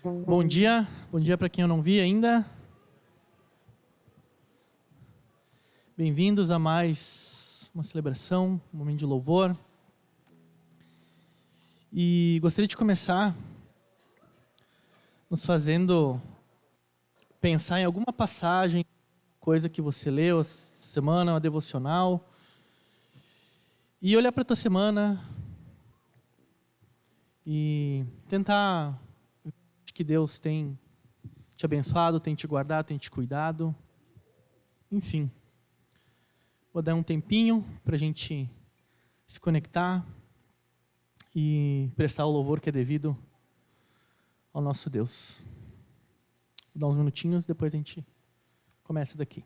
Bom dia para quem eu não vi ainda. Bem-vindos a mais uma celebração, um momento de louvor. E gostaria de começar nos fazendo pensar em alguma passagem, coisa que você leu essa semana, uma devocional, e olhar para a tua semana e tentar que Deus tem te abençoado, tem te guardado, tem te cuidado. Enfim, vou dar um tempinho para a gente se conectar e prestar o louvor que é devido ao nosso Deus. Vou dar uns minutinhos, depois a gente começa daqui.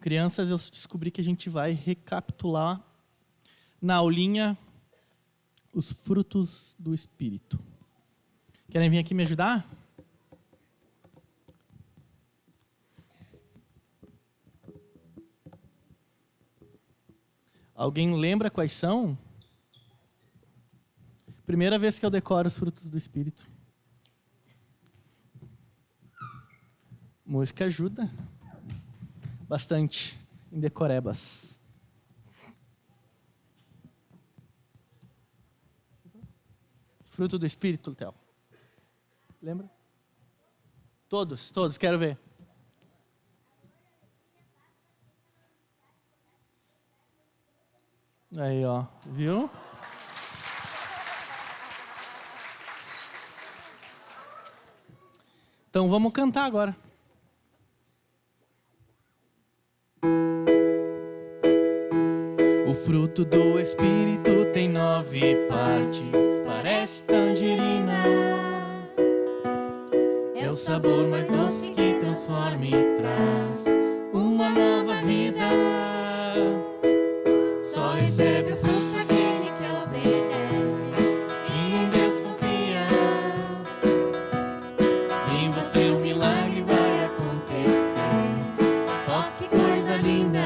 Crianças, eu descobri que a gente vai recapitular na aulinha os frutos do Espírito. Querem vir aqui me ajudar? Alguém lembra quais são? Primeira vez que eu decoro os frutos do Espírito. Música ajuda bastante em decorebas. Fruto do Espírito, Theo. Lembra? Todos, quero ver. Aí, ó, viu? Então vamos cantar agora. fruto do Espírito tem 9 partes, parece tangerina. É o sabor mais doce que transforma e traz uma nova vida. Só recebe o fruto aquele que obedece e em Deus confia. Em você um milagre vai acontecer. Oh, que coisa linda!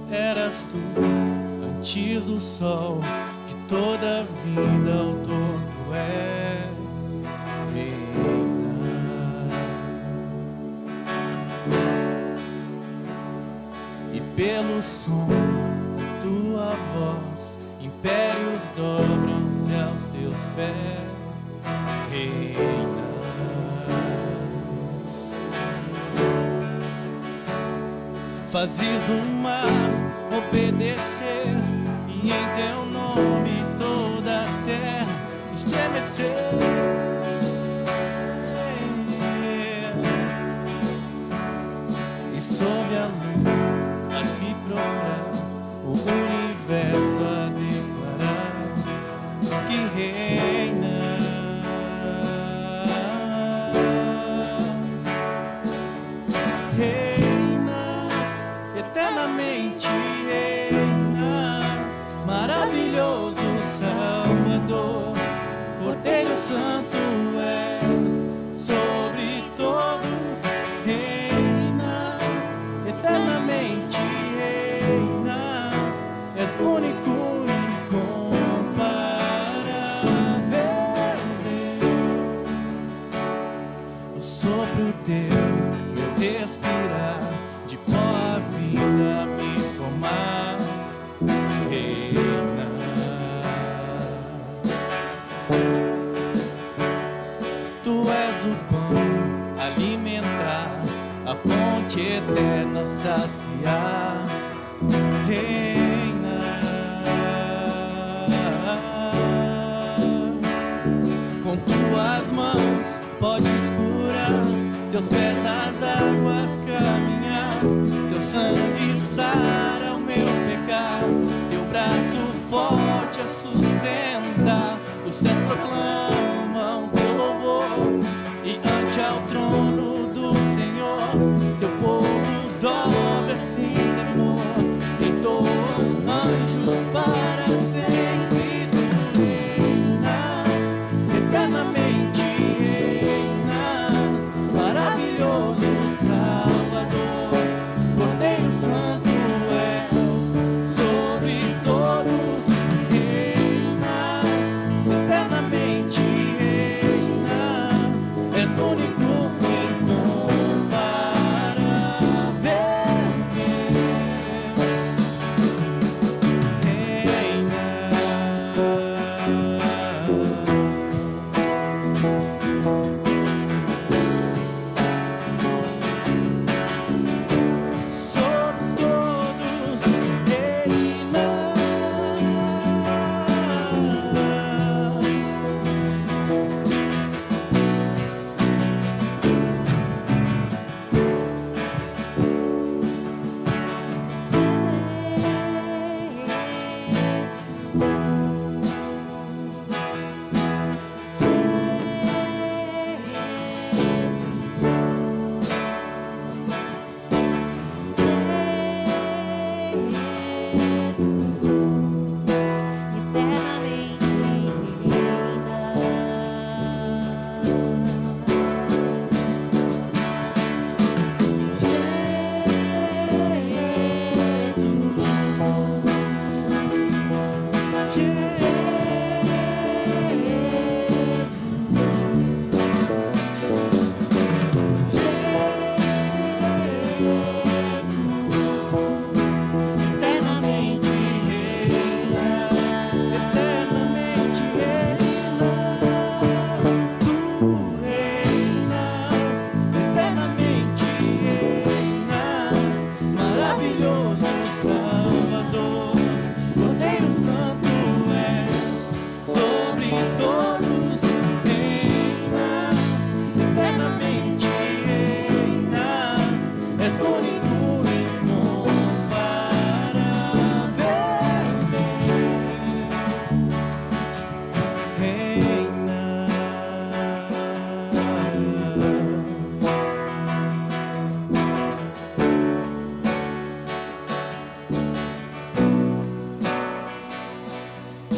Eras tu, antes do sol, de toda a vida, autor tu és, reina. E pelo som da tua voz, impérios dobram-se aos teus pés, reinas. Fazes o mar obedecer, e em teu nome toda a terra estremecer. E sob a luz a se prostrar, o universo a declarar que reina. Eternamente reinas, maravilhoso Salvador, Cordeiro Santo és, sobre todos reinas, eternamente reinas, és único e incomparável Deus. O sopro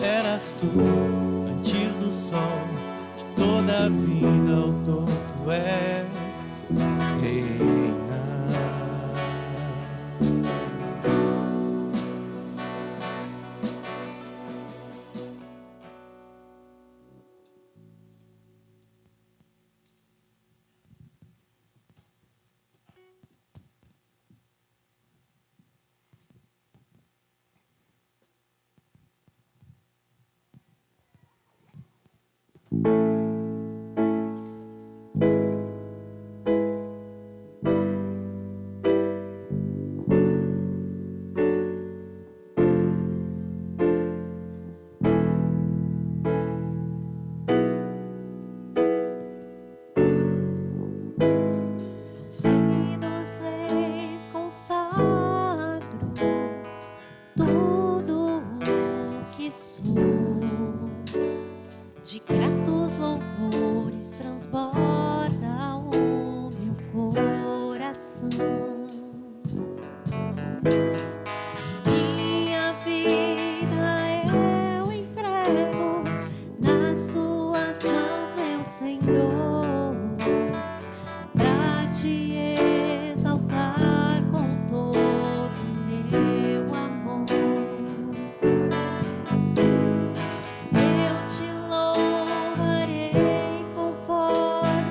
Eras tu, antes do sol, de toda a vida autor tu és, reina. De gratos louvores transborda o meu coração. Minha vida eu entrego nas tuas mãos, meu Senhor, pra te exaltar com todo meu amor. Eu te louvarei conforme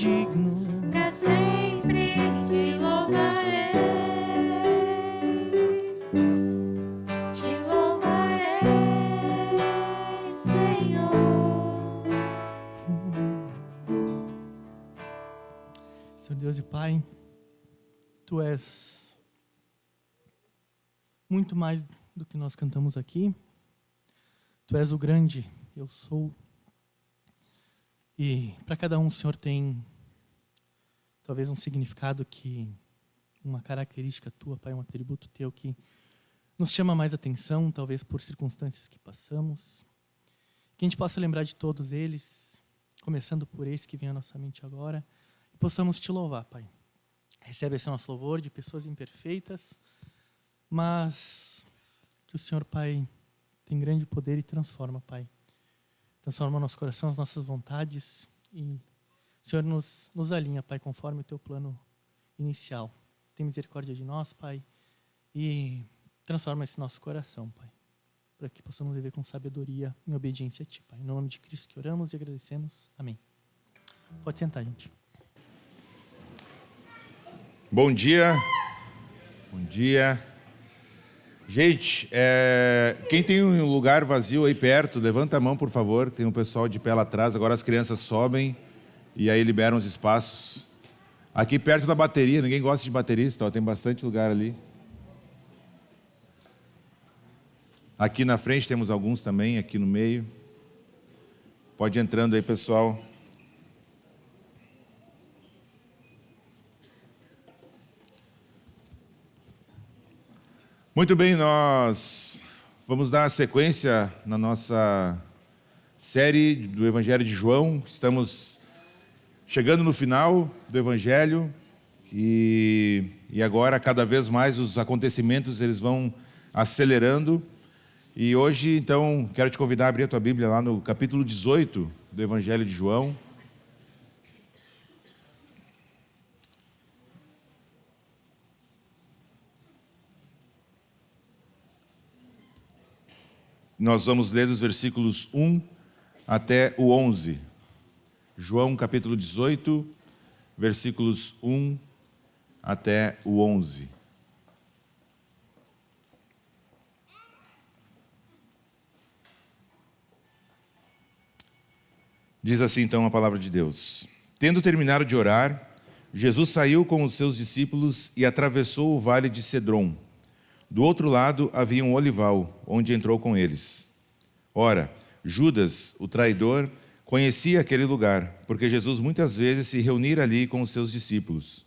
digno. Pra sempre te louvarei. Te louvarei, Senhor. Senhor Deus e Pai, Tu és muito mais do que nós cantamos aqui. Tu és o grande eu sou. E para cada um o Senhor tem talvez um significado uma característica tua, Pai, um atributo teu que nos chama mais atenção, talvez por circunstâncias que passamos. Que a gente possa lembrar de todos eles, começando por esse que vem à nossa mente agora, e possamos te louvar, Pai. Recebe esse nosso louvor de pessoas imperfeitas, mas que o Senhor, Pai, tem grande poder e transforma, Pai. Transforma o nosso coração, as nossas vontades, e o Senhor nos alinha, Pai, conforme o teu plano inicial. Tem misericórdia de nós, Pai, e transforma esse nosso coração, Pai, para que possamos viver com sabedoria em obediência a Ti, Pai. Em nome de Cristo que oramos e agradecemos. Amém. Pode sentar, gente. Bom dia. Bom dia. Gente, quem tem um lugar vazio aí perto, levanta a mão, por favor. Tem um pessoal de pé lá atrás. Agora as crianças sobem e aí liberam os espaços. Aqui perto da bateria, ninguém gosta de baterista, ó, tem bastante lugar ali. Aqui na frente temos alguns também, aqui no meio. Pode ir entrando aí, pessoal. Muito bem, nós vamos dar sequência na nossa série do Evangelho de João. Estamos chegando no final do Evangelho e agora cada vez mais os acontecimentos eles vão acelerando. E hoje, então, quero te convidar a abrir a tua Bíblia lá no capítulo 18 do Evangelho de João. Nós vamos ler dos versículos 1 até o 11. João capítulo 18, versículos 1 até o 11. Diz assim então a palavra de Deus. Tendo terminado de orar, Jesus saiu com os seus discípulos e atravessou o vale de Cedron. Do outro lado havia um olival, onde entrou com eles. Ora, Judas, o traidor, conhecia aquele lugar, porque Jesus muitas vezes se reunira ali com os seus discípulos.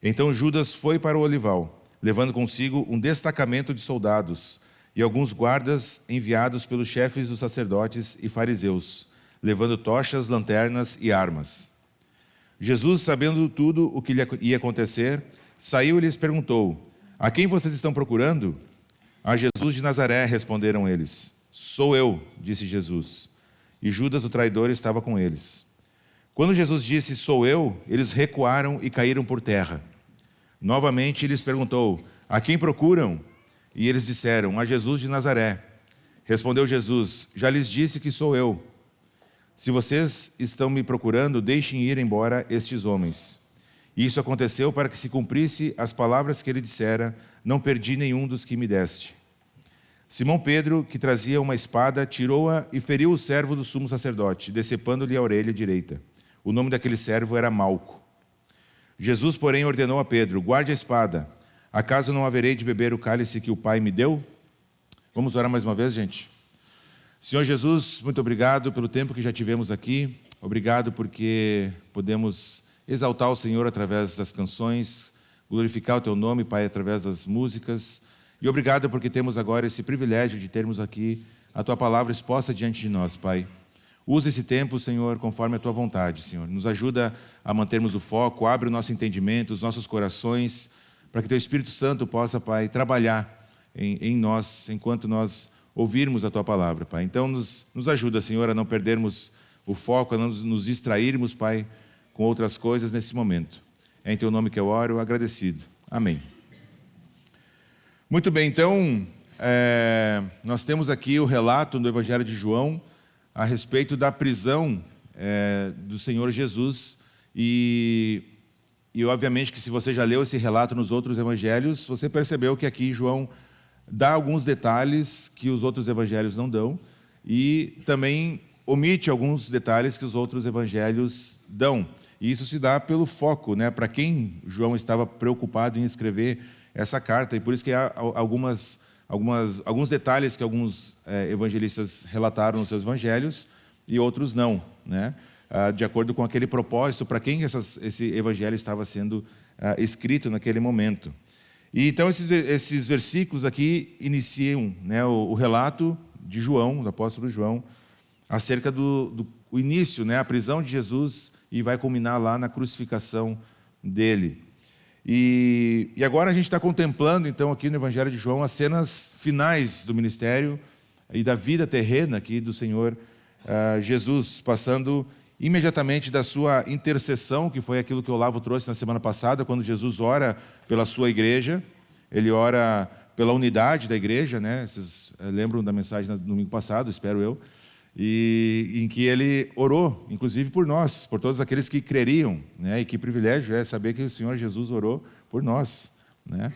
Então Judas foi para o olival, levando consigo um destacamento de soldados e alguns guardas enviados pelos chefes dos sacerdotes e fariseus, levando tochas, lanternas e armas. Jesus, sabendo tudo o que lhe ia acontecer, saiu e lhes perguntou: a quem vocês estão procurando? A Jesus de Nazaré, responderam eles. Sou eu, disse Jesus. E Judas, o traidor, estava com eles. Quando Jesus disse, sou eu, eles recuaram e caíram por terra. Novamente lhes perguntou, a quem procuram? E eles disseram, a Jesus de Nazaré. Respondeu Jesus, já lhes disse que sou eu. Se vocês estão me procurando, deixem ir embora estes homens. E isso aconteceu para que se cumprisse as palavras que ele dissera, não perdi nenhum dos que me deste. Simão Pedro, que trazia uma espada, tirou-a e feriu o servo do sumo sacerdote, decepando-lhe a orelha direita. O nome daquele servo era Malco. Jesus, porém, ordenou a Pedro, guarde a espada. Acaso não haverei de beber o cálice que o Pai me deu? Vamos orar mais uma vez, gente? Senhor Jesus, muito obrigado pelo tempo que já tivemos aqui. Obrigado porque podemos exaltar o Senhor através das canções, glorificar o Teu nome, Pai, através das músicas. E obrigado porque temos agora esse privilégio de termos aqui a Tua palavra exposta diante de nós, Pai. Usa esse tempo, Senhor, conforme a Tua vontade, Senhor. Nos ajuda a mantermos o foco, abre o nosso entendimento, os nossos corações, para que Teu Espírito Santo possa, Pai, trabalhar em nós, enquanto nós ouvirmos a Tua palavra, Pai. Então, nos ajuda, Senhor, a não perdermos o foco, a não nos distrairmos, Pai, com outras coisas nesse momento. É em Teu nome que eu oro, agradecido. Amém. Muito bem, então, nós temos aqui o relato do Evangelho de João a respeito da prisão do Senhor Jesus E obviamente que se você já leu esse relato nos outros evangelhos, você percebeu que aqui João dá alguns detalhes que os outros evangelhos não dão e também omite alguns detalhes que os outros evangelhos dão. E isso se dá pelo foco, né? Para quem João estava preocupado em escrever essa carta. E por isso que há alguns detalhes que alguns evangelistas relataram nos seus evangelhos e outros não, né? De acordo com aquele propósito para quem esse evangelho estava sendo escrito naquele momento. E então esses versículos aqui iniciam, né, o relato de João, do apóstolo João, acerca do início, né, a prisão de Jesus, e vai culminar lá na crucificação dele. E agora a gente está contemplando, então, aqui no Evangelho de João, as cenas finais do ministério e da vida terrena aqui do Senhor Jesus, passando imediatamente da sua intercessão, que foi aquilo que o Olavo trouxe na semana passada, quando Jesus ora pela sua igreja, ele ora pela unidade da igreja, né? Vocês lembram da mensagem no domingo passado, espero eu, e em que ele orou, inclusive por nós, por todos aqueles que creriam, né? E que privilégio é saber que o Senhor Jesus orou por nós, né?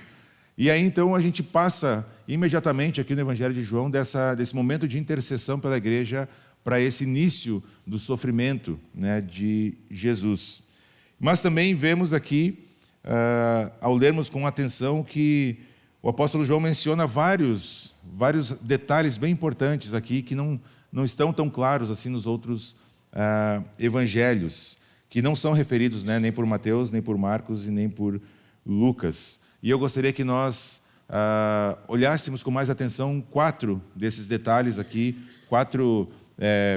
E aí então a gente passa imediatamente aqui no Evangelho de João desse momento de intercessão pela igreja para esse início do sofrimento, né, de Jesus. Mas também vemos aqui, ao lermos com atenção, que o apóstolo João menciona vários detalhes bem importantes aqui que não estão tão claros assim nos outros evangelhos, que não são referidos, né, nem por Mateus, nem por Marcos e nem por Lucas. E eu gostaria que nós olhássemos com mais atenção 4 desses detalhes aqui, 4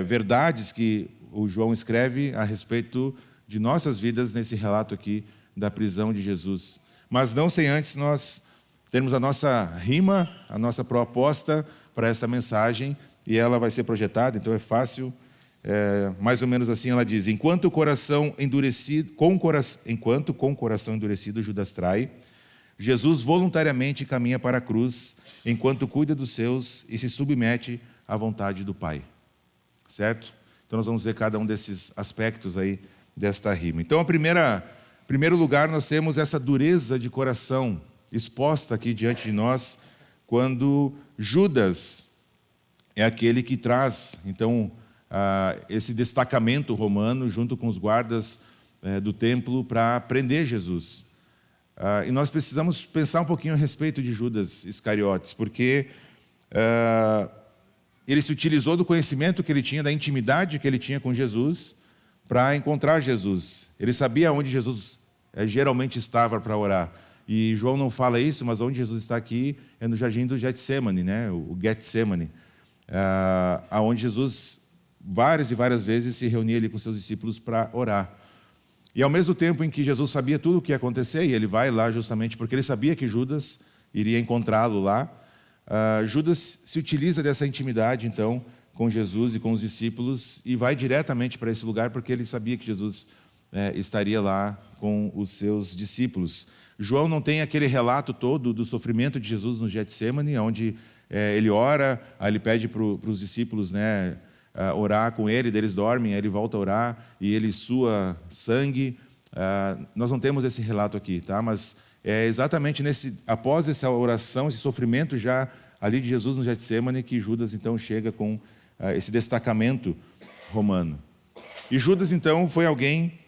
verdades que o João escreve a respeito de nossas vidas nesse relato aqui da prisão de Jesus. Mas não sem antes nós termos a nossa rima, a nossa proposta para esta mensagem, e ela vai ser projetada, então é fácil. Mais ou menos assim ela diz: enquanto com coração endurecido Judas trai, Jesus voluntariamente caminha para a cruz, enquanto cuida dos seus e se submete à vontade do Pai. Certo? Então nós vamos ver cada um desses aspectos aí desta rima. Então, em primeiro lugar, nós temos essa dureza de coração exposta aqui diante de nós, quando Judas é aquele que traz, então, esse destacamento romano junto com os guardas do templo para prender Jesus. E nós precisamos pensar um pouquinho a respeito de Judas Iscariotes, porque ele se utilizou do conhecimento que ele tinha, da intimidade que ele tinha com Jesus, para encontrar Jesus. Ele sabia onde Jesus geralmente estava para orar. E João não fala isso, mas onde Jesus está aqui é no jardim do Getsemane, né? O Getsemane, aonde Jesus várias e várias vezes se reunia ali com seus discípulos para orar. E ao mesmo tempo em que Jesus sabia tudo o que ia acontecer, e ele vai lá justamente porque ele sabia que Judas iria encontrá-lo lá, Judas se utiliza dessa intimidade, então, com Jesus e com os discípulos, e vai diretamente para esse lugar porque ele sabia que Jesus estaria lá com os seus discípulos. João não tem aquele relato todo do sofrimento de Jesus no Getsemane, onde ele ora, aí ele pede para os discípulos, né, orar com ele, eles dormem, aí ele volta a orar e ele sua sangue. Nós não temos esse relato aqui, tá? Mas é exatamente após essa oração, esse sofrimento já ali de Jesus no Getsemane, que Judas então chega com esse destacamento romano. E Judas então foi alguém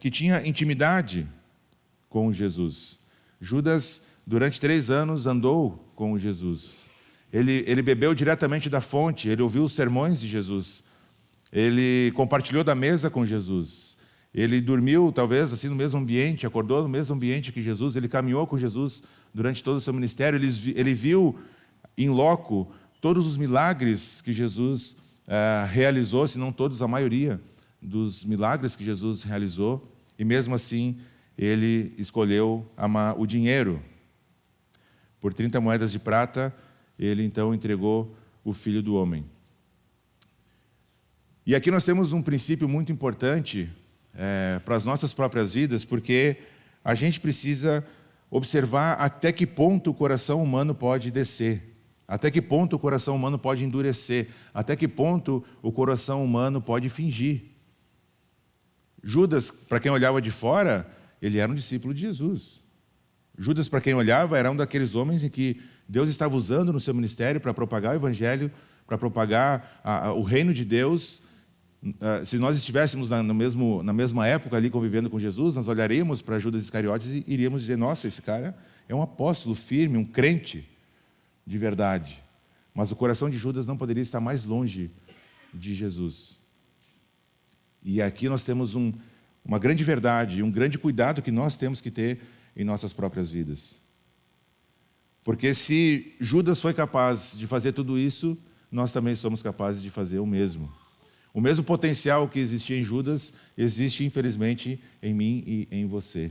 que tinha intimidade com Jesus. Judas, durante 3 anos, andou com Jesus. Ele bebeu diretamente da fonte, ele ouviu os sermões de Jesus, ele compartilhou da mesa com Jesus, ele dormiu, talvez, assim, no mesmo ambiente, acordou no mesmo ambiente que Jesus, ele caminhou com Jesus durante todo o seu ministério, ele viu em loco todos os milagres que Jesus realizou, se não todos, a maioria dos milagres que Jesus realizou, e mesmo assim ele escolheu amar o dinheiro. Por 30 moedas de prata, ele então entregou o Filho do Homem. E aqui nós temos um princípio muito importante para as nossas próprias vidas, porque a gente precisa observar até que ponto o coração humano pode descer, até que ponto o coração humano pode endurecer, até que ponto o coração humano pode fingir. Judas, para quem olhava de fora, ele era um discípulo de Jesus. Judas, para quem olhava, era um daqueles homens em que Deus estava usando no seu ministério para propagar o evangelho, para propagar o reino de Deus. Se nós estivéssemos na mesma época ali convivendo com Jesus, nós olharíamos para Judas Iscariotes e iríamos dizer: nossa, esse cara é um apóstolo firme, um crente de verdade. Mas o coração de Judas não poderia estar mais longe de Jesus. E aqui nós temos uma grande verdade, um grande cuidado que nós temos que ter em nossas próprias vidas. Porque se Judas foi capaz de fazer tudo isso, nós também somos capazes de fazer o mesmo. O mesmo potencial que existia em Judas, existe, infelizmente, em mim e em você.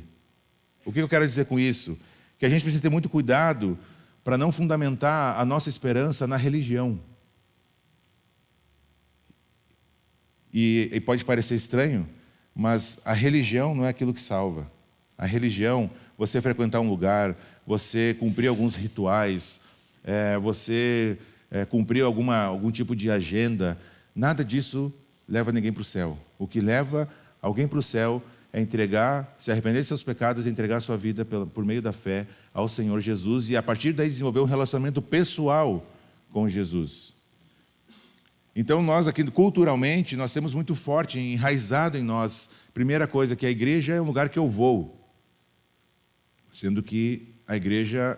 O que eu quero dizer com isso? Que a gente precisa ter muito cuidado para não fundamentar a nossa esperança na religião. E pode parecer estranho, mas a religião não é aquilo que salva. A religião, você frequentar um lugar, você cumprir alguns rituais, você cumprir algum tipo de agenda, nada disso leva ninguém para o céu. O que leva alguém para o céu é se arrepender de seus pecados e entregar sua vida por meio da fé ao Senhor Jesus e a partir daí desenvolver um relacionamento pessoal com Jesus. Então nós aqui culturalmente, nós temos muito forte, enraizado em nós, primeira coisa, que a igreja é um lugar que eu vou, sendo que a igreja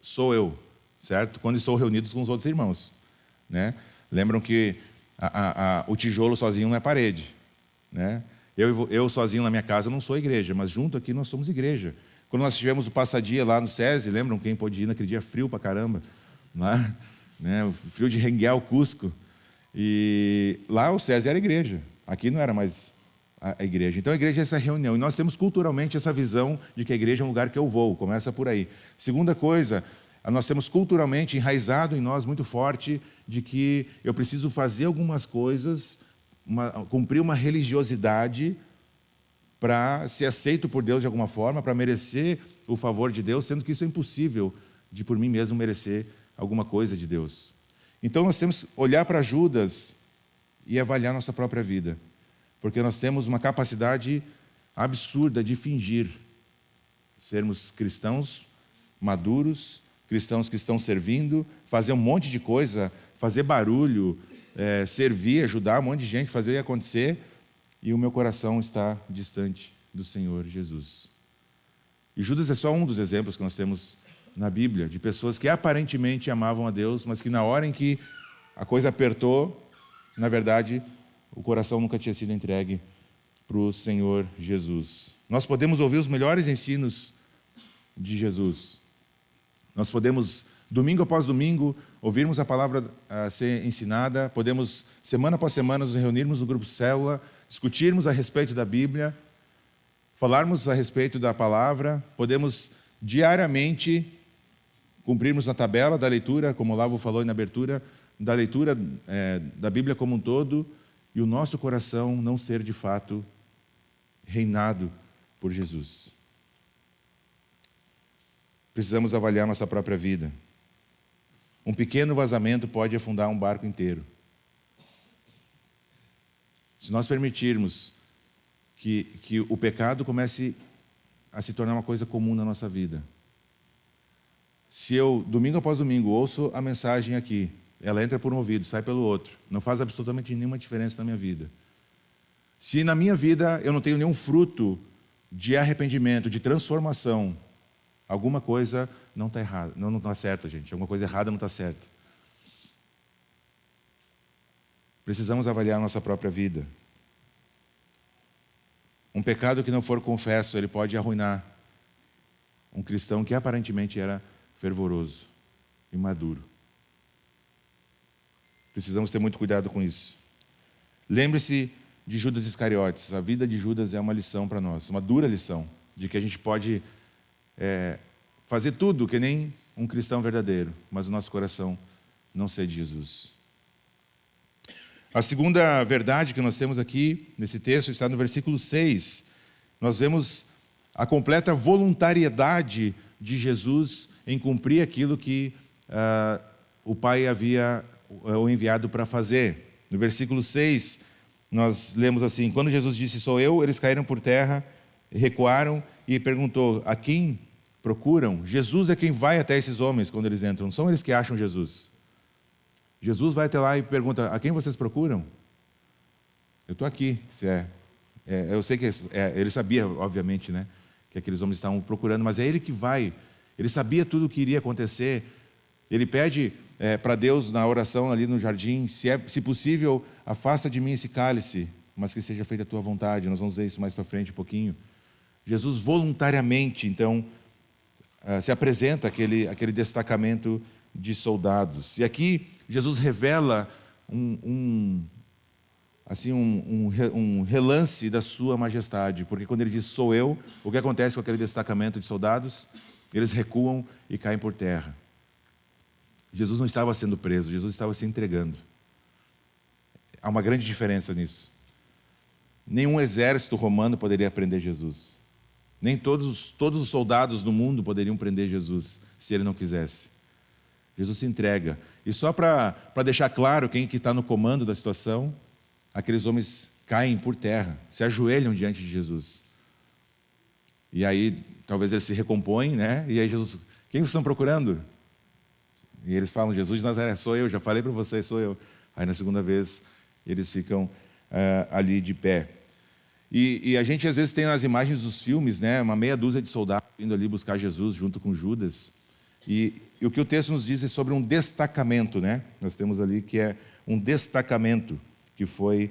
sou eu, certo? Quando estou reunido com os outros irmãos, né? Lembram que o tijolo sozinho não é parede, né? Eu sozinho na minha casa não sou igreja, mas junto aqui nós somos igreja. Quando nós tivemos o passadia lá no SESI, lembram quem pôde ir naquele dia frio pra caramba? Lá, né? O frio de Renguel, Cusco. E lá o SESI era igreja, aqui não era mais a igreja. Então a igreja é essa reunião, e nós temos culturalmente essa visão de que a igreja é um lugar que eu vou, começa por aí. Segunda coisa, nós temos culturalmente enraizado em nós muito forte de que eu preciso fazer algumas coisas, cumprir uma religiosidade para ser aceito por Deus de alguma forma, para merecer o favor de Deus, sendo que isso é impossível de por mim mesmo merecer alguma coisa de Deus. Então nós temos que olhar para Judas e avaliar nossa própria vida, porque nós temos uma capacidade absurda de fingir sermos cristãos maduros, cristãos que estão servindo, fazer um monte de coisa, fazer barulho, servir, ajudar um monte de gente, fazer acontecer, e o meu coração está distante do Senhor Jesus. E Judas é só um dos exemplos que nós temos na Bíblia, de pessoas que aparentemente amavam a Deus, mas que na hora em que a coisa apertou, na verdade, o coração nunca tinha sido entregue para o Senhor Jesus. Nós podemos ouvir os melhores ensinos de Jesus. Nós podemos, domingo após domingo, ouvirmos a palavra ser ensinada, podemos, semana após semana, nos reunirmos no grupo Célula, discutirmos a respeito da Bíblia, falarmos a respeito da palavra, podemos diariamente cumprirmos na tabela da leitura, como o Lavo falou na abertura, da leitura da Bíblia como um todo, e o nosso coração não ser de fato reinado por Jesus. Precisamos avaliar nossa própria vida. Um pequeno vazamento pode afundar um barco inteiro. Se nós permitirmos que o pecado comece a se tornar uma coisa comum na nossa vida. Se eu, domingo após domingo, ouço a mensagem aqui, ela entra por um ouvido, sai pelo outro, não faz absolutamente nenhuma diferença na minha vida. Se na minha vida eu não tenho nenhum fruto de arrependimento, de transformação, alguma coisa não está errada, não está certa, gente. Alguma coisa errada não está certa. Precisamos avaliar a nossa própria vida. Um pecado que não for confesso, ele pode arruinar um cristão que aparentemente era fervoroso e maduro. Precisamos ter muito cuidado com isso. Lembre-se de Judas Iscariotes. A vida de Judas é uma lição para nós, uma dura lição, de que a gente pode fazer tudo que nem um cristão verdadeiro, mas o nosso coração não ser de Jesus. A segunda verdade que nós temos aqui nesse texto está no versículo 6. Nós vemos a completa voluntariedade de Jesus em cumprir aquilo que o Pai havia o enviado para fazer. No versículo 6, nós lemos assim: quando Jesus disse, sou eu, eles caíram por terra, recuaram e perguntou, a quem procuram? Jesus é quem vai até esses homens quando eles entram, não são eles que acham Jesus. Jesus vai até lá e pergunta, a quem vocês procuram? Eu estou aqui, eu sei que ele sabia, obviamente, né, que aqueles homens estavam procurando, mas é ele que vai. Ele sabia tudo o que iria acontecer. Ele pede para Deus na oração ali no jardim, se possível, afasta de mim esse cálice, mas que seja feita a tua vontade. Nós vamos ver isso mais para frente um pouquinho. Jesus voluntariamente, então, se apresenta aquele destacamento de soldados. E aqui Jesus revela um relance da sua majestade, porque quando ele diz sou eu, o que acontece com aquele destacamento de soldados? Eles recuam e caem por terra. Jesus não estava sendo preso, Jesus estava se entregando. Há uma grande diferença nisso. Nenhum exército romano poderia prender Jesus. Nem todos os soldados do mundo poderiam prender Jesus, se ele não quisesse. Jesus se entrega. E só para deixar claro quem que está no comando da situação, aqueles homens caem por terra, se ajoelham diante de Jesus. E aí, talvez eles se recompõem, né? E aí Jesus, quem vocês estão procurando? E eles falam, Jesus de Nazaré, sou eu, já falei para vocês, sou eu. Aí na segunda vez, eles ficam ali de pé. E a gente às vezes tem nas imagens dos filmes, né, uma meia dúzia de soldados indo ali buscar Jesus junto com Judas. E o que o texto nos diz é sobre um destacamento, né? Nós temos ali que é um destacamento, que foi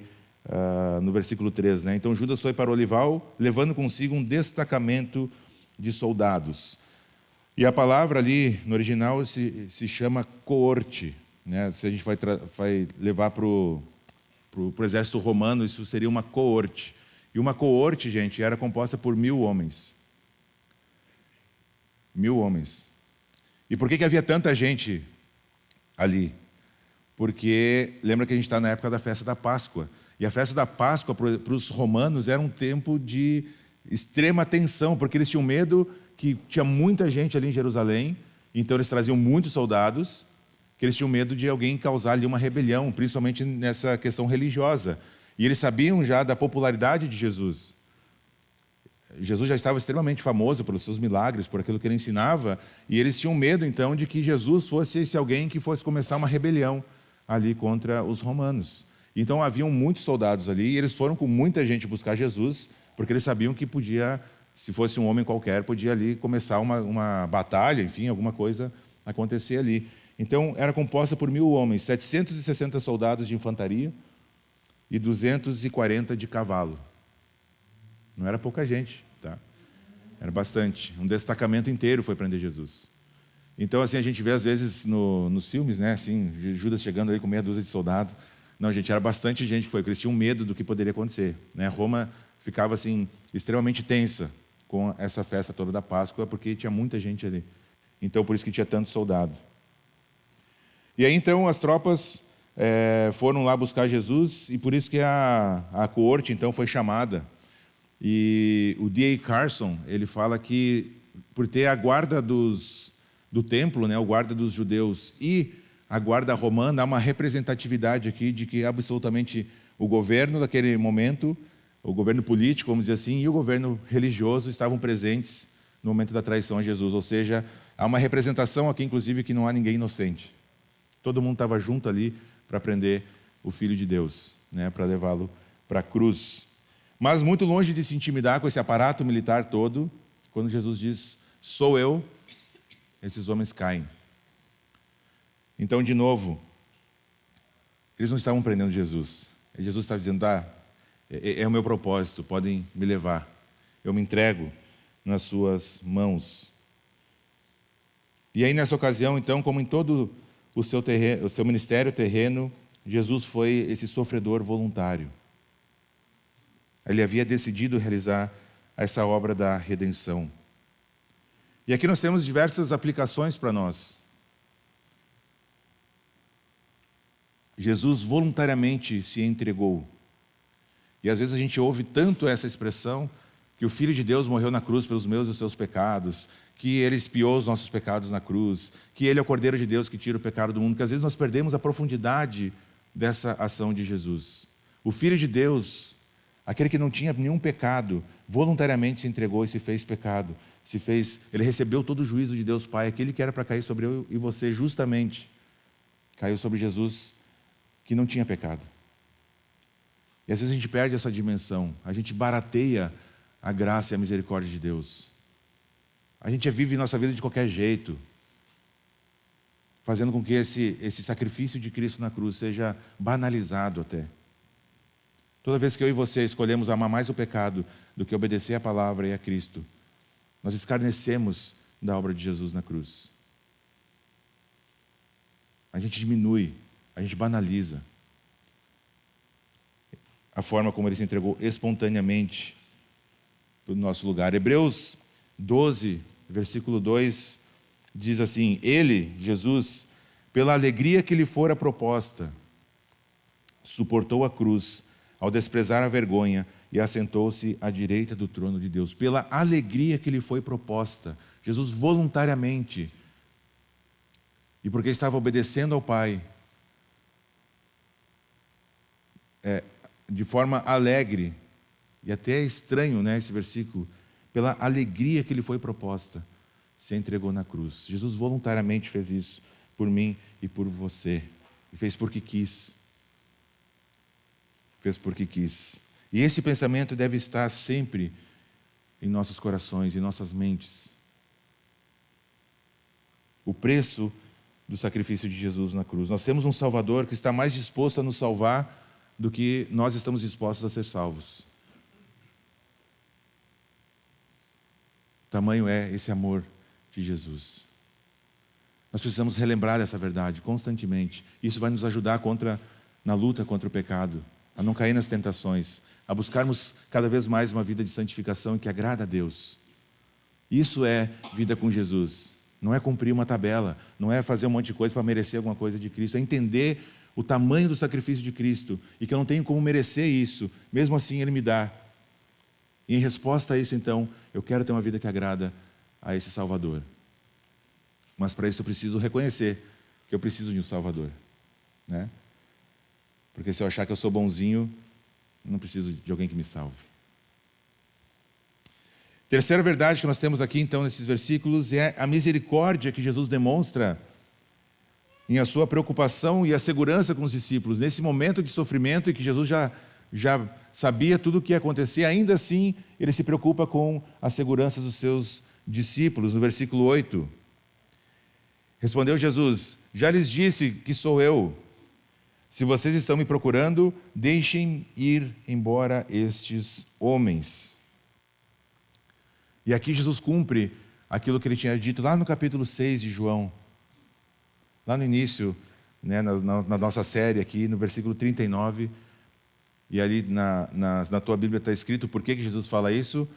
no versículo 3. Né? Então Judas foi para o olival, levando consigo um destacamento de soldados. E a palavra ali, no original, se chama coorte. Né? Se a gente vai levar para o exército romano, isso seria uma coorte. E uma coorte, gente, era composta por 1.000 homens. 1.000 homens. E por que havia tanta gente ali? Porque lembra que a gente está na época da festa da Páscoa. E a festa da Páscoa, para os romanos, era um tempo de extrema tensão, porque eles tinham medo que tinha muita gente ali em Jerusalém, então eles traziam muitos soldados, que eles tinham medo de alguém causar ali uma rebelião, principalmente nessa questão religiosa. E eles sabiam já da popularidade de Jesus. Jesus já estava extremamente famoso pelos seus milagres, por aquilo que ele ensinava, e eles tinham medo, então, de que Jesus fosse esse alguém que fosse começar uma rebelião ali contra os romanos. Então, haviam muitos soldados ali, e eles foram com muita gente buscar Jesus, porque eles sabiam que podia, se fosse um homem qualquer, podia ali começar uma batalha, enfim, alguma coisa acontecer ali. Então, era composta por 1.000 homens, 760 soldados de infantaria e 240 de cavalo. Não era pouca gente, tá? Era bastante. Um destacamento inteiro foi prender Jesus. Então, assim, a gente vê às vezes nos filmes, né? Assim, Judas chegando aí com meia dúzia de soldados. Não, gente, era bastante gente que foi, porque eles tinham medo do que poderia acontecer, né? Roma ficava, assim, extremamente tensa com essa festa toda da Páscoa, porque tinha muita gente ali. Então, por isso que tinha tanto soldado. E aí, então, as tropas foram lá buscar Jesus, e por isso que a coorte, então, foi chamada. E o D.A. Carson, ele fala que por ter a guarda do templo, né, o guarda dos judeus e a guarda romana, há uma representatividade aqui de que absolutamente o governo daquele momento, o governo político, vamos dizer assim, e o governo religioso estavam presentes no momento da traição a Jesus. Ou seja, há uma representação aqui, inclusive, que não há ninguém inocente. Todo mundo estava junto ali para prender o Filho de Deus, né, para levá-lo para a cruz. Mas muito longe de se intimidar com esse aparato militar todo, quando Jesus diz, sou eu, esses homens caem. Então, de novo, eles não estavam prendendo Jesus. Jesus estava dizendo, é o meu propósito, podem me levar. Eu me entrego nas suas mãos. E aí, nessa ocasião, então, como em todo o seu ministério terreno, Jesus foi esse sofredor voluntário. Ele havia decidido realizar essa obra da redenção. E aqui nós temos diversas aplicações para nós. Jesus voluntariamente se entregou. E às vezes a gente ouve tanto essa expressão, que o Filho de Deus morreu na cruz pelos meus e os seus pecados, que Ele expiou os nossos pecados na cruz, que Ele é o Cordeiro de Deus que tira o pecado do mundo, que às vezes nós perdemos a profundidade dessa ação de Jesus. O Filho de Deus, aquele que não tinha nenhum pecado, voluntariamente se entregou e se fez pecado. Ele recebeu todo o juízo de Deus Pai, aquele que era para cair sobre eu e você justamente, caiu sobre Jesus que não tinha pecado. E às vezes a gente perde essa dimensão, a gente barateia a graça e a misericórdia de Deus. A gente vive nossa vida de qualquer jeito, fazendo com que esse sacrifício de Cristo na cruz seja banalizado até. Toda vez que eu e você escolhemos amar mais o pecado do que obedecer à palavra e a Cristo, nós escarnecemos da obra de Jesus na cruz. A gente diminui, a gente banaliza a forma como ele se entregou espontaneamente para o nosso lugar. Hebreus 12, versículo 2, diz assim: Ele, Jesus, pela alegria que lhe fora proposta, suportou a cruz, ao desprezar a vergonha, e assentou-se à direita do trono de Deus. Pela alegria que lhe foi proposta, Jesus voluntariamente, e porque estava obedecendo ao Pai, de forma alegre, e até é estranho, né, esse versículo, pela alegria que lhe foi proposta, se entregou na cruz. Jesus voluntariamente fez isso por mim e por você, e fez porque quis. Fez porque quis. E esse pensamento deve estar sempre em nossos corações, em nossas mentes. O preço do sacrifício de Jesus na cruz. Nós temos um Salvador que está mais disposto a nos salvar do que nós estamos dispostos a ser salvos. Tamanho é esse amor de Jesus. Nós precisamos relembrar dessa verdade constantemente. Isso vai nos ajudar na luta contra o pecado, a não cair nas tentações, a buscarmos cada vez mais uma vida de santificação que agrada a Deus. Isso é vida com Jesus. Não é cumprir uma tabela, não é fazer um monte de coisa para merecer alguma coisa de Cristo, é entender o tamanho do sacrifício de Cristo e que eu não tenho como merecer isso, mesmo assim Ele me dá. E em resposta a isso, então, eu quero ter uma vida que agrada a esse Salvador. Mas para isso eu preciso reconhecer que eu preciso de um Salvador, né? Porque se eu achar que eu sou bonzinho, eu não preciso de alguém que me salve. Terceira verdade que nós temos aqui, então, nesses versículos, é a misericórdia que Jesus demonstra em a sua preocupação e a segurança com os discípulos. Nesse momento de sofrimento em que Jesus já sabia tudo o que ia acontecer, ainda assim, ele se preocupa com a segurança dos seus discípulos. No versículo 8, respondeu Jesus: já lhes disse que sou eu. Se vocês estão me procurando, deixem ir embora estes homens. E aqui Jesus cumpre aquilo que ele tinha dito lá no capítulo 6 de João. Lá no início, né, na nossa série aqui, no versículo 39. E ali na tua Bíblia está escrito por que Jesus fala isso.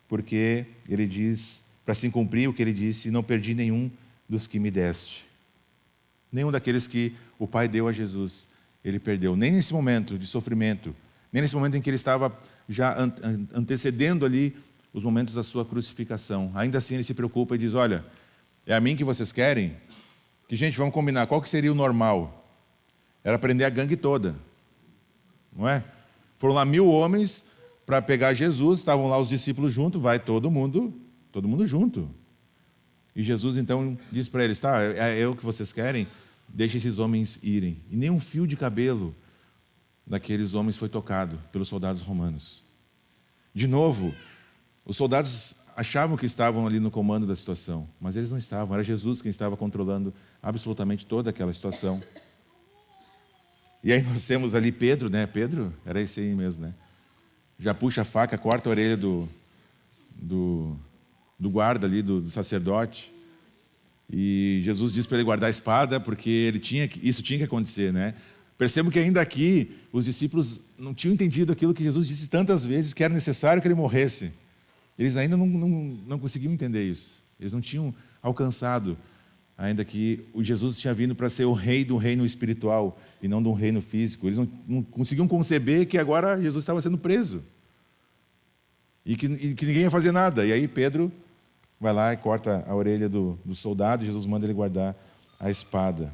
Porque ele diz, para se cumprir o que ele disse: não perdi nenhum dos que me deste. Nenhum daqueles que o Pai deu a Jesus, ele perdeu. Nem nesse momento de sofrimento, nem nesse momento em que ele estava já antecedendo ali os momentos da sua crucificação. Ainda assim ele se preocupa e diz: olha, é a mim que vocês querem? Que, gente, vamos combinar, qual que seria o normal? Era prender a gangue toda, não é? Foram lá 1000 homens para pegar Jesus, estavam lá os discípulos juntos, vai todo mundo junto. E Jesus então diz para eles: tá, é eu que vocês querem? Deixem esses homens irem. E nem um fio de cabelo daqueles homens foi tocado pelos soldados romanos. De novo, os soldados achavam que estavam ali no comando da situação, mas eles não estavam. Era Jesus quem estava controlando absolutamente toda aquela situação. E aí nós temos ali Pedro, né? Pedro, era esse aí mesmo, né? Já puxa a faca, corta a orelha do guarda ali, do sacerdote. E Jesus diz para ele guardar a espada, porque isso tinha que acontecer, né? Percebo que ainda aqui os discípulos não tinham entendido aquilo que Jesus disse tantas vezes, que era necessário que ele morresse. Eles ainda não conseguiam entender isso. Eles não tinham alcançado ainda que o Jesus tinha vindo para ser o rei do reino espiritual e não do reino físico. Eles não conseguiam conceber que agora Jesus estava sendo preso e que ninguém ia fazer nada. E aí Pedro vai lá e corta a orelha do soldado, e Jesus manda ele guardar a espada.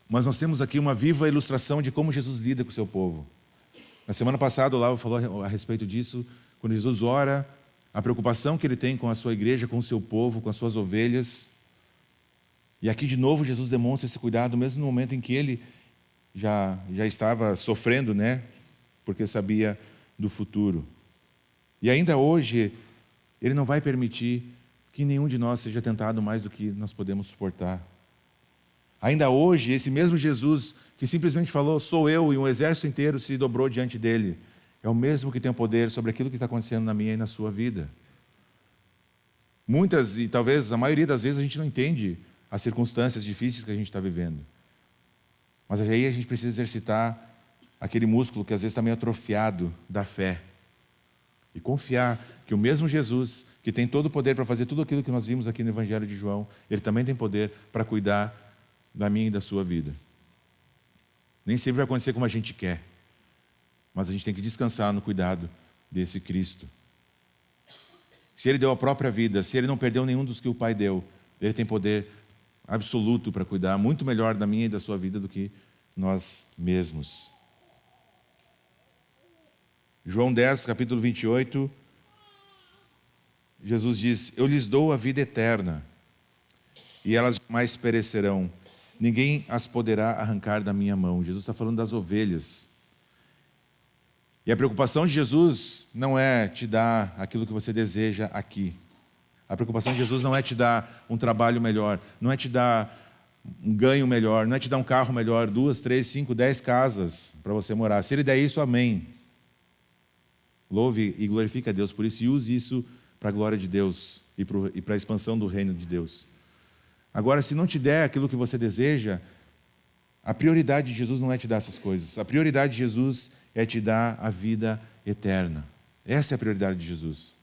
Mas nós temos aqui uma viva ilustração de como Jesus lida com o seu povo. Na semana passada, o Lau falou a respeito disso, quando Jesus ora, a preocupação que ele tem com a sua igreja, com o seu povo, com as suas ovelhas. E aqui de novo Jesus demonstra esse cuidado, mesmo no momento em que ele já estava sofrendo, né? Porque sabia do futuro. E ainda hoje, ele não vai permitir que nenhum de nós seja tentado mais do que nós podemos suportar. Ainda hoje, esse mesmo Jesus que simplesmente falou, sou eu, e um exército inteiro se dobrou diante dele, é o mesmo que tem o poder sobre aquilo que está acontecendo na minha e na sua vida. Muitas, e talvez a maioria das vezes, a gente não entende as circunstâncias difíceis que a gente está vivendo. Mas aí a gente precisa exercitar aquele músculo que às vezes está meio atrofiado da fé. E confiar que o mesmo Jesus, que tem todo o poder para fazer tudo aquilo que nós vimos aqui no Evangelho de João, ele também tem poder para cuidar da minha e da sua vida. Nem sempre vai acontecer como a gente quer, mas a gente tem que descansar no cuidado desse Cristo. Se ele deu a própria vida, se ele não perdeu nenhum dos que o Pai deu, ele tem poder absoluto para cuidar muito melhor da minha e da sua vida do que nós mesmos. João 10, capítulo 28, Jesus diz, eu lhes dou a vida eterna, e elas jamais perecerão, ninguém as poderá arrancar da minha mão. Jesus está falando das ovelhas. E a preocupação de Jesus não é te dar aquilo que você deseja aqui. A preocupação de Jesus não é te dar um trabalho melhor, não é te dar um ganho melhor, não é te dar um carro melhor, 2, 3, 5, 10 casas para você morar. Se ele der isso, amém. Louve e glorifique a Deus por isso e use isso para a glória de Deus e para a expansão do reino de Deus. Agora, se não te der aquilo que você deseja, a prioridade de Jesus não é te dar essas coisas. A prioridade de Jesus é te dar a vida eterna. Essa é a prioridade de Jesus.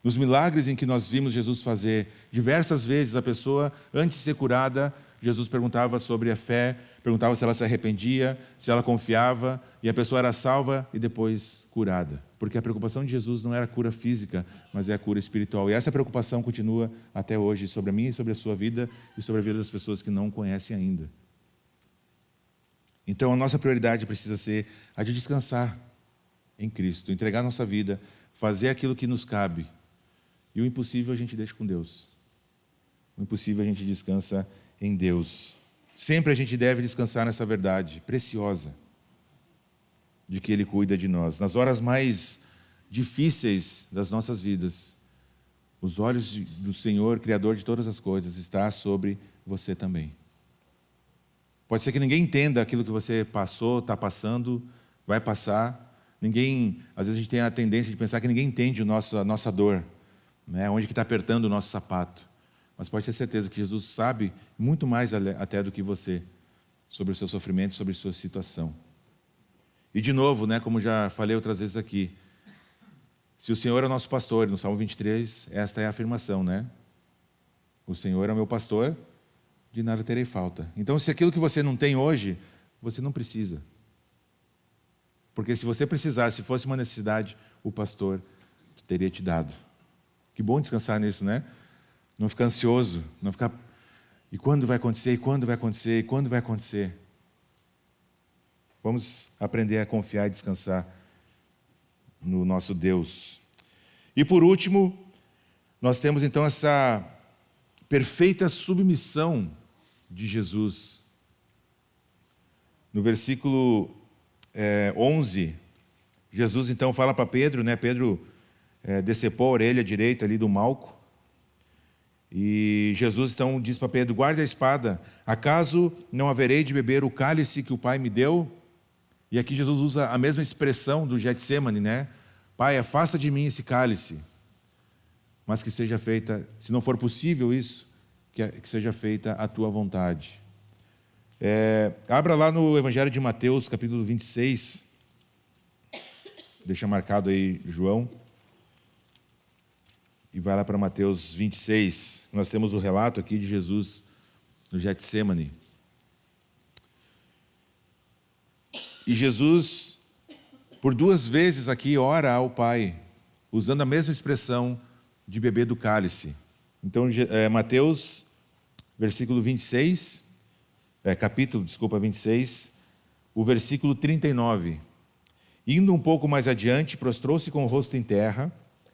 Nos milagres em que nós vimos Jesus fazer, diversas vezes a pessoa, antes de ser curada, Jesus perguntava sobre a fé, perguntava se ela se arrependia, se ela confiava, e a pessoa era salva e depois curada. Porque a preocupação de Jesus não era a cura física, mas é a cura espiritual. E essa preocupação continua até hoje sobre a minha e sobre a sua vida e sobre a vida das pessoas que não conhecem ainda. Então a nossa prioridade precisa ser a de descansar em Cristo, entregar a nossa vida, fazer aquilo que nos cabe. E o impossível a gente deixa com Deus. O impossível a gente descansa em Deus. Sempre a gente deve descansar nessa verdade preciosa de que Ele cuida de nós. Nas horas mais difíceis das nossas vidas, os olhos do Senhor, Criador de todas as coisas, está sobre você também. Pode ser que ninguém entenda aquilo que você passou, está passando, vai passar. Às vezes a gente tem a tendência de pensar que ninguém entende a nossa dor, né? Onde que está apertando o nosso sapato. Mas pode ter certeza que Jesus sabe muito mais até do que você sobre o seu sofrimento, sobre a sua situação. E de novo, né, como já falei outras vezes aqui, se o Senhor é o nosso pastor, no Salmo 23, esta é a afirmação, né? O Senhor é o meu pastor, de nada terei falta. Então, se aquilo que você não tem hoje, você não precisa. Porque se você precisasse, se fosse uma necessidade, o pastor teria te dado. Que bom descansar nisso, né? Não ficar ansioso, não ficar... E quando vai acontecer? E quando vai acontecer? E quando vai acontecer? Vamos aprender a confiar e descansar no nosso Deus. E por último, nós temos então essa perfeita submissão de Jesus. No versículo 11, Jesus então fala para Pedro, né? Pedro decepou a orelha direita ali do Malco. E Jesus então diz para Pedro, guarde a espada, acaso não haverei de beber o cálice que o Pai me deu? E aqui Jesus usa a mesma expressão do Getsêmani, né? Pai, afasta de mim esse cálice, mas que seja feita, se não for possível isso, que seja feita a tua vontade. Abra lá no Evangelho de Mateus, capítulo 26, deixa marcado aí João, e vai lá para Mateus 26, nós temos o relato aqui de Jesus no Getsêmani. E Jesus, por 2 vezes aqui, ora ao Pai, usando a mesma expressão de beber do cálice. Então, Mateus, versículo 26, capítulo 26, o versículo 39. Indo um pouco mais adiante, prostrou-se com o rosto em terra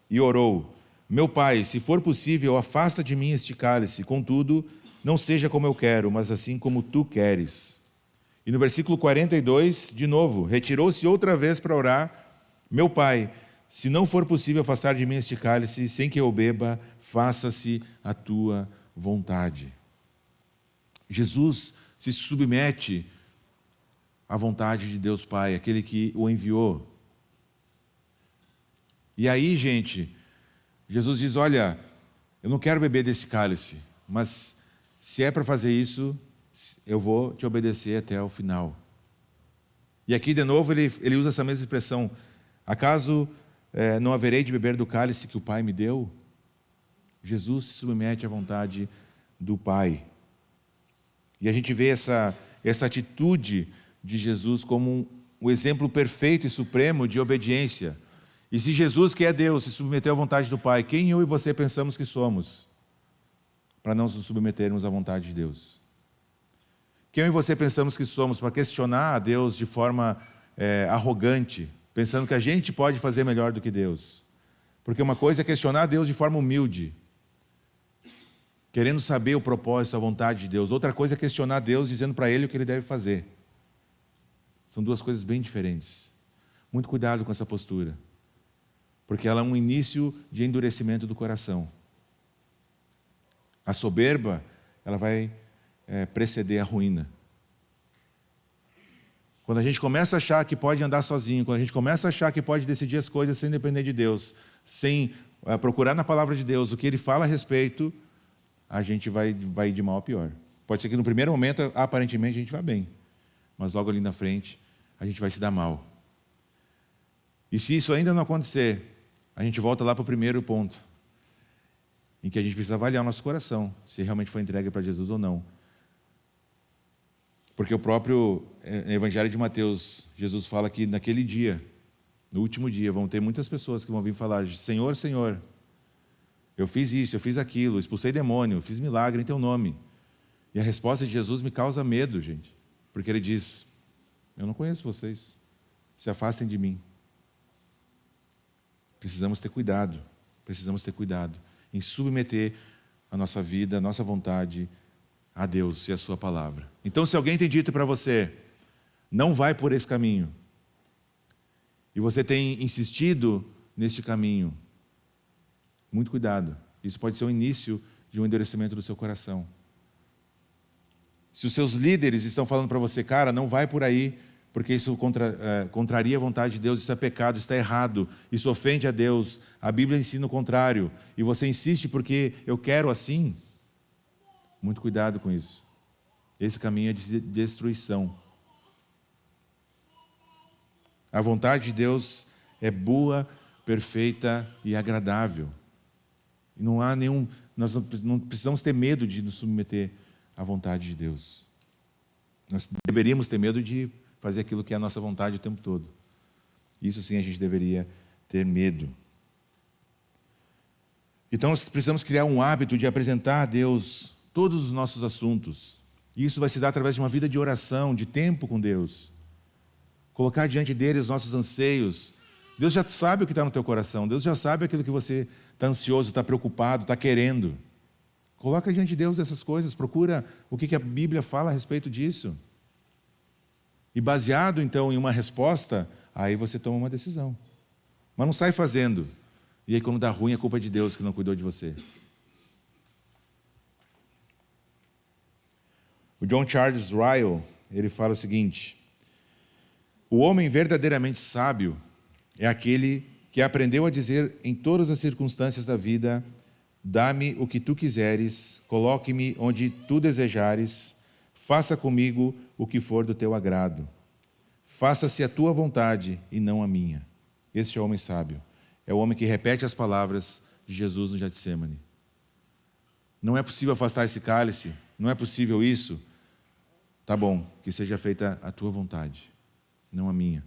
e orou: Meu pai, se for possível, afasta de mim este cálice, contudo, não seja como eu quero, mas assim como tu queres. E no versículo 42, de novo, retirou-se outra vez para orar: Meu pai, se não for possível afastar de mim este cálice, sem que eu beba, faça-se a tua vontade. Jesus se submete à vontade de Deus Pai, aquele que o enviou. E aí, gente, Jesus diz: olha, eu não quero beber desse cálice, mas se é para fazer isso, eu vou te obedecer até o final. E aqui, de novo, ele usa essa mesma expressão: acaso não haverei de beber do cálice que o Pai me deu? Jesus se submete à vontade do Pai. E a gente vê essa atitude de Jesus como um exemplo perfeito e supremo de obediência. E se Jesus, que é Deus, se submeteu à vontade do Pai, quem eu e você pensamos que somos para não nos submetermos à vontade de Deus? Quem eu e você pensamos que somos para questionar a Deus de forma arrogante, pensando que a gente pode fazer melhor do que Deus? Porque uma coisa é questionar a Deus de forma humilde, querendo saber o propósito, a vontade de Deus. Outra coisa é questionar Deus dizendo para Ele o que Ele deve fazer. São duas coisas bem diferentes. Muito cuidado com essa postura, porque ela é um início de endurecimento do coração. A soberba, ela vai preceder a ruína. Quando a gente começa a achar que pode andar sozinho, quando a gente começa a achar que pode decidir as coisas sem depender de Deus, sem procurar na palavra de Deus o que Ele fala a respeito, a gente vai ir de mal a pior. Pode ser que no primeiro momento, aparentemente, a gente vá bem, mas logo ali na frente, a gente vai se dar mal. E se isso ainda não acontecer, a gente volta lá para o primeiro ponto, em que a gente precisa avaliar o nosso coração, se realmente foi entregue para Jesus ou não. Porque o próprio Evangelho de Mateus, Jesus fala que naquele dia, no último dia, vão ter muitas pessoas que vão vir falar: Senhor, Senhor, eu fiz isso, eu fiz aquilo, expulsei demônio, fiz milagre em teu nome. E a resposta de Jesus me causa medo, gente. Porque Ele diz: eu não conheço vocês, se afastem de mim. Precisamos ter cuidado em submeter a nossa vida, a nossa vontade a Deus e a sua palavra. Então, se alguém tem dito para você: não vai por esse caminho, e você tem insistido neste caminho, muito cuidado. Isso pode ser o início de um endurecimento do seu coração. Se os seus líderes estão falando para você: cara, não vai por aí, porque isso contraria a vontade de Deus, isso é pecado, isso está errado, isso ofende a Deus, a Bíblia ensina o contrário, e você insiste porque eu quero assim, muito cuidado com isso. Esse caminho é de destruição. A vontade de Deus é boa, perfeita e agradável. E nós não precisamos ter medo de nos submeter à vontade de Deus. Nós deveríamos ter medo de fazer aquilo que é a nossa vontade o tempo todo. Isso sim a gente deveria ter medo. Então nós precisamos criar um hábito de apresentar a Deus todos os nossos assuntos. E isso vai se dar através de uma vida de oração, de tempo com Deus. Colocar diante dele os nossos anseios. Deus já sabe o que está no teu coração. Deus já sabe aquilo que você está ansioso, está preocupado, está querendo. Coloca diante de Deus essas coisas. Procura o que a Bíblia fala a respeito disso. E baseado, então, em uma resposta, aí você toma uma decisão. Mas não sai fazendo. E aí, quando dá ruim, é culpa de Deus que não cuidou de você. O John Charles Ryle, ele fala o seguinte: o homem verdadeiramente sábio é aquele que aprendeu a dizer em todas as circunstâncias da vida: dá-me o que tu quiseres, coloque-me onde tu desejares, faça comigo o que for do teu agrado. Faça-se a tua vontade e não a minha. Este é o homem sábio. É o homem que repete as palavras de Jesus no Getsemane. Não é possível afastar esse cálice? Não é possível isso? Tá bom, que seja feita a tua vontade, não a minha.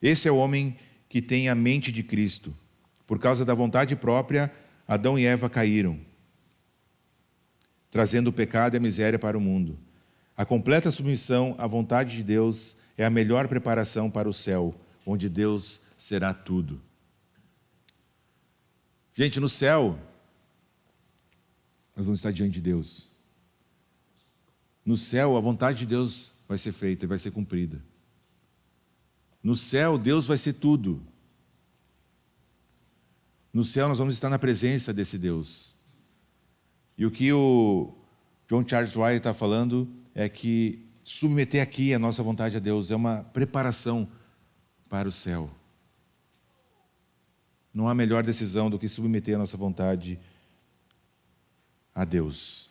Esse é o homem que tem a mente de Cristo. Por causa da vontade própria, Adão e Eva caíram, trazendo o pecado e a miséria para o mundo. A completa submissão à vontade de Deus é a melhor preparação para o céu, onde Deus será tudo. Gente, no céu, nós vamos estar diante de Deus. No céu, a vontade de Deus vai ser feita e vai ser cumprida. No céu, Deus vai ser tudo. No céu, nós vamos estar na presença desse Deus. E o que o John Charles Wright está falando é que submeter aqui a nossa vontade a Deus é uma preparação para o céu. Não há melhor decisão do que submeter a nossa vontade a Deus.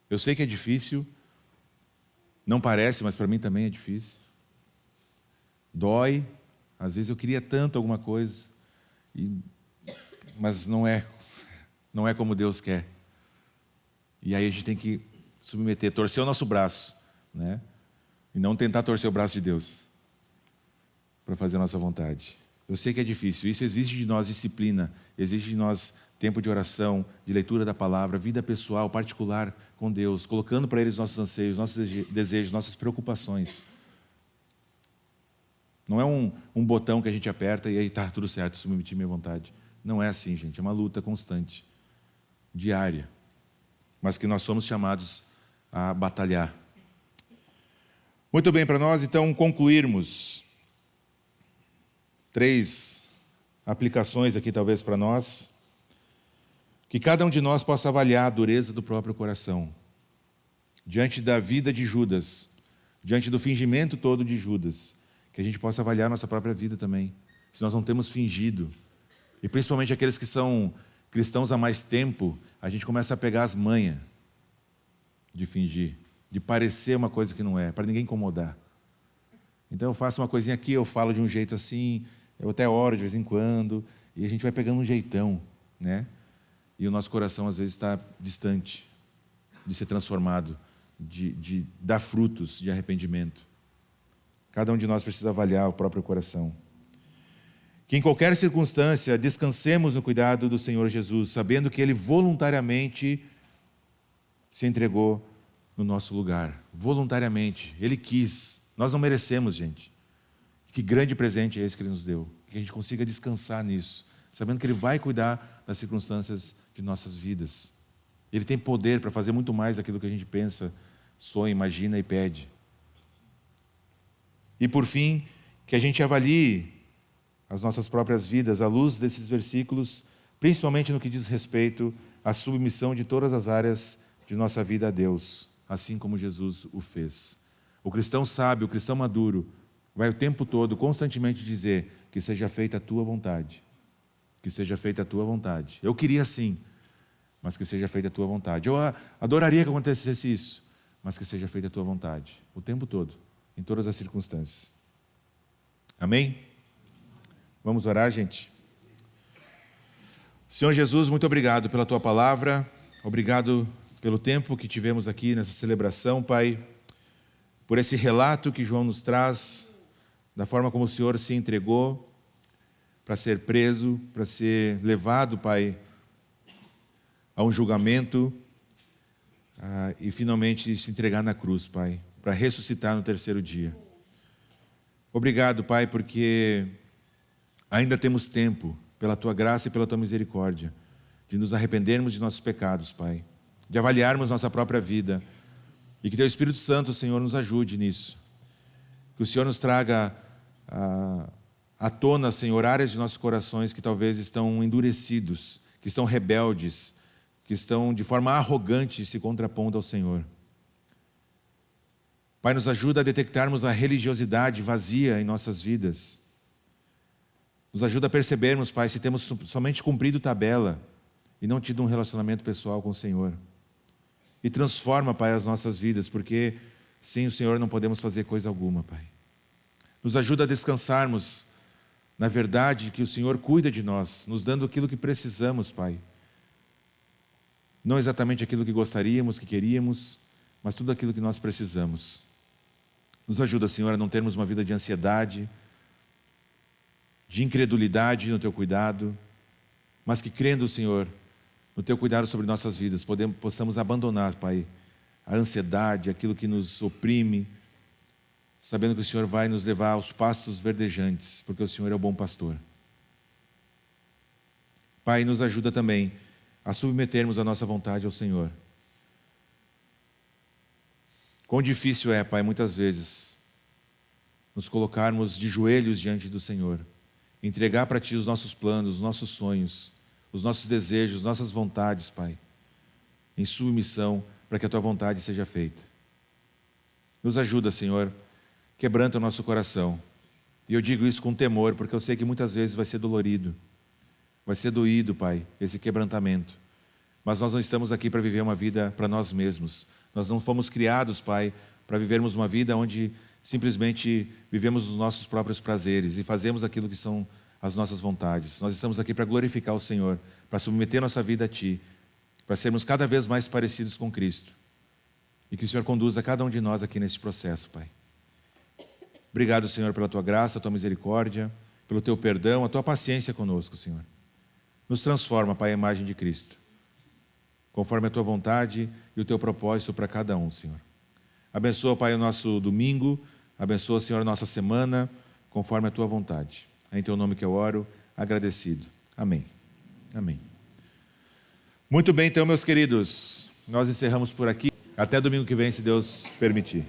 Eu sei que é difícil, não parece, mas para mim também é difícil. Dói, às vezes eu queria tanto alguma coisa, mas não é como Deus quer. E aí a gente tem que submeter, torcer o nosso braço, né? E não tentar torcer o braço de Deus para fazer a nossa vontade. Eu sei que é difícil, isso exige de nós disciplina, exige de nós tempo de oração, de leitura da palavra, vida pessoal, particular com Deus, colocando para Ele os nossos anseios, nossos desejos, nossas preocupações. Não é um botão que a gente aperta e aí está tudo certo, submeter minha vontade. Não é assim, gente, é uma luta constante, diária, mas que nós somos chamados a batalhar. Muito bem, para nós então concluirmos, 3 aplicações aqui talvez para nós, que cada um de nós possa avaliar a dureza do próprio coração, diante da vida de Judas, diante do fingimento todo de Judas, que a gente possa avaliar a nossa própria vida também, se nós não temos fingido, e principalmente aqueles que são cristãos há mais tempo, a gente começa a pegar as manhas de fingir, de parecer uma coisa que não é, para ninguém incomodar. Então eu faço uma coisinha aqui, eu falo de um jeito assim, eu até oro de vez em quando, e a gente vai pegando um jeitão, né? E o nosso coração às vezes está distante de ser transformado, de dar frutos de arrependimento. Cada um de nós precisa avaliar o próprio coração. Que em qualquer circunstância descansemos no cuidado do Senhor Jesus, sabendo que Ele voluntariamente se entregou no nosso lugar. Voluntariamente. Ele quis. Nós não merecemos, gente. Que grande presente é esse que Ele nos deu. Que a gente consiga descansar nisso, sabendo que Ele vai cuidar das circunstâncias de nossas vidas. Ele tem poder para fazer muito mais daquilo que a gente pensa, sonha, imagina e pede. E por fim, que a gente avalie as nossas próprias vidas à luz desses versículos, principalmente no que diz respeito à submissão de todas as áreas de nossa vida a Deus, assim como Jesus o fez. O cristão sábio, o cristão maduro, vai o tempo todo, constantemente dizer que seja feita a tua vontade. Que seja feita a tua vontade. Eu queria sim, mas que seja feita a tua vontade. Eu adoraria que acontecesse isso, mas que seja feita a tua vontade. O tempo todo, em todas as circunstâncias. Amém? Vamos orar, gente? Senhor Jesus, muito obrigado pela tua palavra. Obrigado pelo tempo que tivemos aqui nessa celebração, Pai. Por esse relato que João nos traz, da forma como o Senhor se entregou para ser preso, para ser levado, Pai, a um julgamento e finalmente se entregar na cruz, Pai, para ressuscitar no terceiro dia. Obrigado, Pai, porque ainda temos tempo, pela Tua graça e pela Tua misericórdia, de nos arrependermos de nossos pecados, Pai, de avaliarmos nossa própria vida e que Teu Espírito Santo, Senhor, nos ajude nisso. Que o Senhor nos traga à tona, Senhor, áreas de nossos corações que talvez estão endurecidos, que estão rebeldes, que estão de forma arrogante se contrapondo ao Senhor. Pai, nos ajuda a detectarmos a religiosidade vazia em nossas vidas. Nos ajuda a percebermos, Pai, se temos somente cumprido tabela e não tido um relacionamento pessoal com o Senhor. E transforma, Pai, as nossas vidas, porque sem o Senhor não podemos fazer coisa alguma, Pai. Nos ajuda a descansarmos na verdade que o Senhor cuida de nós, nos dando aquilo que precisamos, Pai. Não exatamente aquilo que gostaríamos, que queríamos, mas tudo aquilo que nós precisamos. Nos ajuda, Senhor, a não termos uma vida de ansiedade, de incredulidade no Teu cuidado, mas que crendo, Senhor, no Teu cuidado sobre nossas vidas, possamos abandonar, Pai, a ansiedade, aquilo que nos oprime, sabendo que o Senhor vai nos levar aos pastos verdejantes, porque o Senhor é o bom pastor. Pai, nos ajuda também a submetermos a nossa vontade ao Senhor. Quão difícil é, Pai, muitas vezes, nos colocarmos de joelhos diante do Senhor, entregar para Ti os nossos planos, os nossos sonhos, os nossos desejos, nossas vontades, Pai, em submissão para que a Tua vontade seja feita. Nos ajuda, Senhor, quebranta o nosso coração. E eu digo isso com temor, porque eu sei que muitas vezes vai ser dolorido, vai ser doído, Pai, esse quebrantamento. Mas nós não estamos aqui para viver uma vida para nós mesmos. Nós não fomos criados, Pai, para vivermos uma vida onde simplesmente vivemos os nossos próprios prazeres e fazemos aquilo que são as nossas vontades. Nós estamos aqui para glorificar o Senhor, para submeter nossa vida a Ti, para sermos cada vez mais parecidos com Cristo. E que o Senhor conduza cada um de nós aqui nesse processo, Pai. Obrigado, Senhor, pela Tua graça, a Tua misericórdia, pelo Teu perdão, a Tua paciência conosco, Senhor. Nos transforma, Pai, a imagem de Cristo, conforme a Tua vontade e o Teu propósito para cada um, Senhor. Abençoa, Pai, o nosso domingo, abençoa, Senhor, a nossa semana, conforme a Tua vontade. É em Teu nome que eu oro, agradecido. Amém. Amém. Muito bem, então, meus queridos, nós encerramos por aqui. Até domingo que vem, se Deus permitir.